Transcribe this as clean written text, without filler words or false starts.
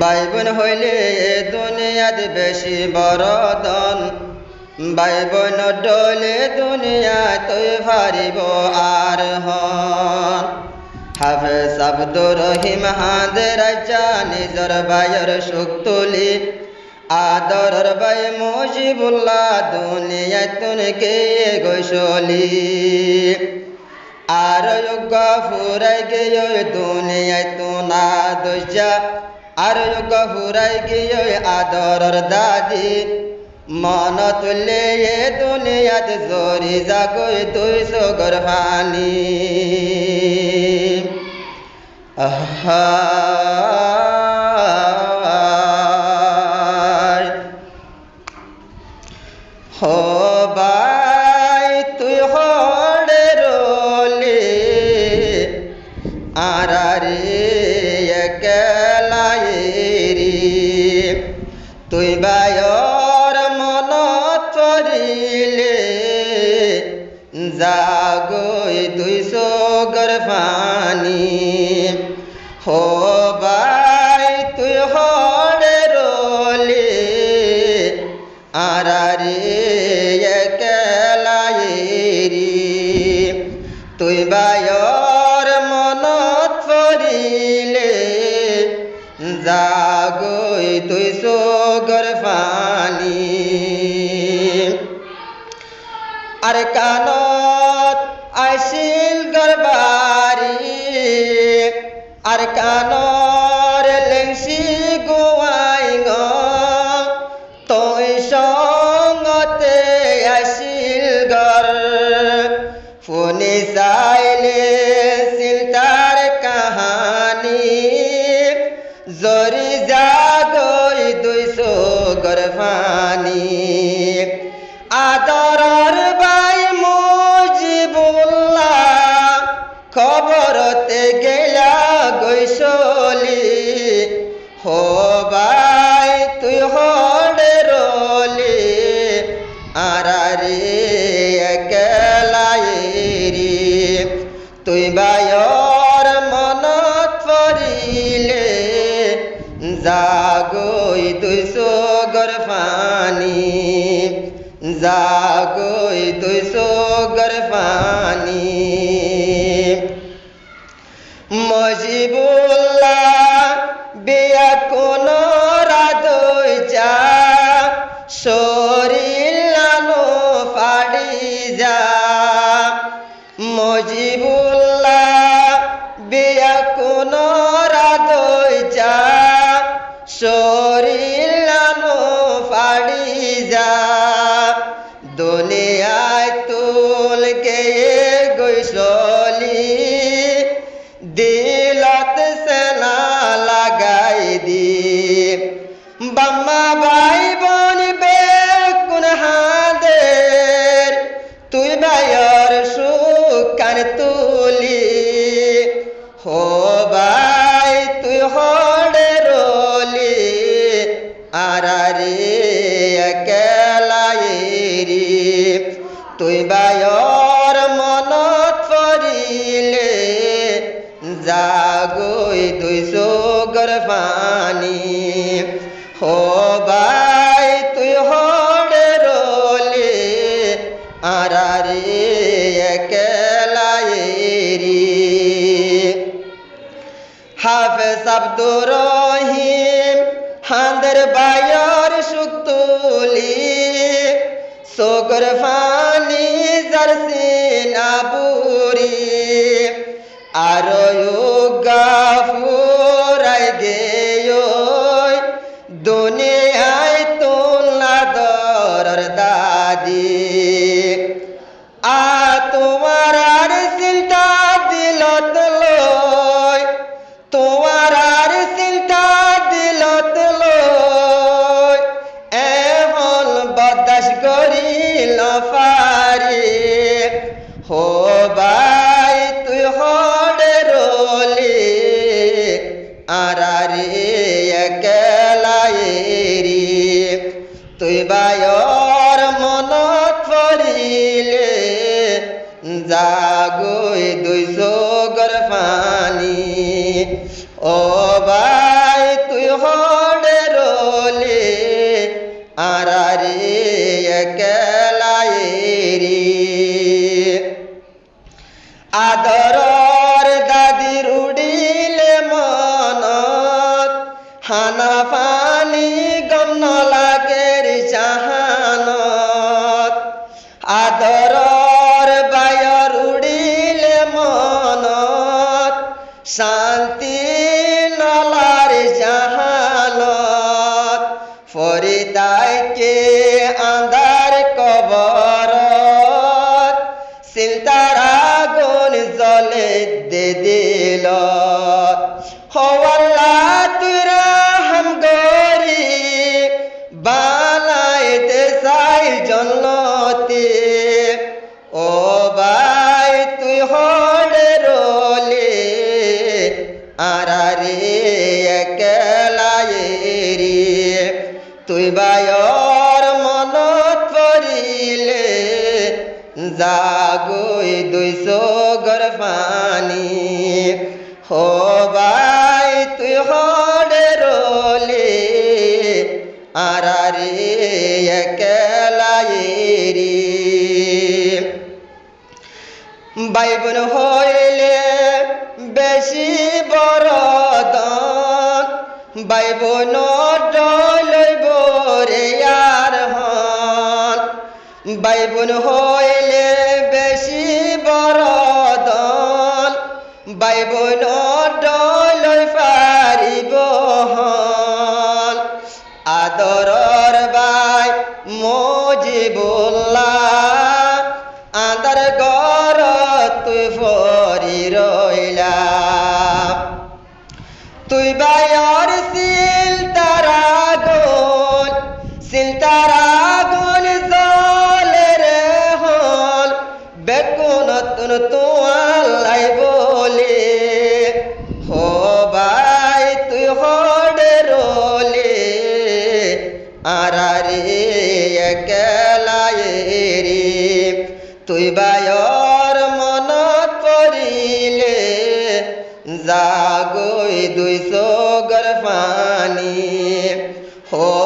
ভাই বোন হইলে দুনিয়াত বেশি বরদন, ভাই বোন ডলে দুনিয়া তুই ভারিব আর হন। হাফেজ আব্দুর রহিম হাঁদের রাজা নিজর ভাইয়ের সুখ তুলি, আদরর ভাই মুজিবুল্লাহ দুনিয়ায় তুনকে গৈসলি। আর ফুরাই গিয়ে দুনিয়ায় তুনা দোজা, আর ফুরাই গিয়ে আদরর দাদি মন তুলে এ দুনিয়াত জরি জাগই তুই সগর ফানি। হো ভাই তুই হড়ে রলি আরারে একলাইরি, তুই বায়র মন চরিলে জাগই তুই সগর ফানি। হো ভাই তুই হড়ে রলি আরারে একলাইরি, তুই বায়র মন চরিলে জাগই তুই সগর ফানি। আর কানত আইসিল গরবারি, আর কানর লেংসি গোয়াই গ তুই সঙ্গতে আসিল গর। ফোনে চাইলে চিন্তার কাহানি জরি জাগই দুই সগর ফানি। আদরর ভাই মুজিবুল্লাহ খবরতে গেলা গৈসলি। হো ভাই তুই হড়ে রলি আরারে একলাইরি, তুই বায়র মন পরিলে জাগই তুই সগর ফানি, জাগই তুই সগর ফানি। মুজিবুল্লাহ বিয়া কোন রাদই যা শরীর লানো ফাড়ি যা। মুজিবুল্লাহ বিয়া কোন রাদই যা শরীর লানো ফাড়ি যা। দুনিয়ায় তুল কে গৈসলি দিলত সেনা লাগাই দি। বাম্মা ভাই বোন বেকুন হাদের তুই বায়র সুখ কান তুলি। হো ভাই তুই হড়ে রলি আরারে একলাইরি, তুই বায়র মন পরিলে জাগই দুই সগর ফানি। হো ভাই তুই হড়ে রলি আরারে একলাইরি। হাফেজ আব্দুর রহিম হাঁদের ভাইয়ের সুখ তুলি, সগর ফানি জারসি না বুড়ি। আর ফুরাই গেয় দুনিয়ায় তুলনা দরর দাদি। তোমার আর চিন্তা দিলত লয়, তোমার আর চিন্তা দিলত লয় এমন বদাস করিল পারি। হো ভাই তুই হড়ে রলি আরারে একলাইরি, তুই বায়র মন পরিলে জাগই দুই সগর ফানি। ও ভাই তুই আরারে একলায়েরি আদরর দাদির উড়িলে মনত হানা পানি গম নলাগের জাহানত আদরর বায়র উড়িলে মনত শান্তি নলার জাহানত ফরিদাইকে আন্ধার কবরত চিন্তারা গুণ জলে দে দিল হো আল্লাহ তুই রহম গরি বানাইতে চাই জন্নতে ও ভাই তুই হড়ে রলে আরারে একলায়েরি তুই বায়র মনত পড়িলে জাগই দুই চোখর পানি হো ভাই তুই হড়ে রলে আরারে একলায়েরি বাইবন হইলে বেশি বরদন বাইবন লইব রে আর হন বাইবন হইলে বেশি বরদন বাইবন লই পারিব হন আদরর বাই মজিবুল্লাহ আন্দার গর তুই ফরি রইলা তুই বায়র সিল তারা গুণ জলে রে হল বেকুন তুন তুয়ালাই বলে হো ভাই তুই হড়ে রলে আরারে একলায়েরি তুই বায়র মনত পড়িলে জাগই দুই চোখর পানি হো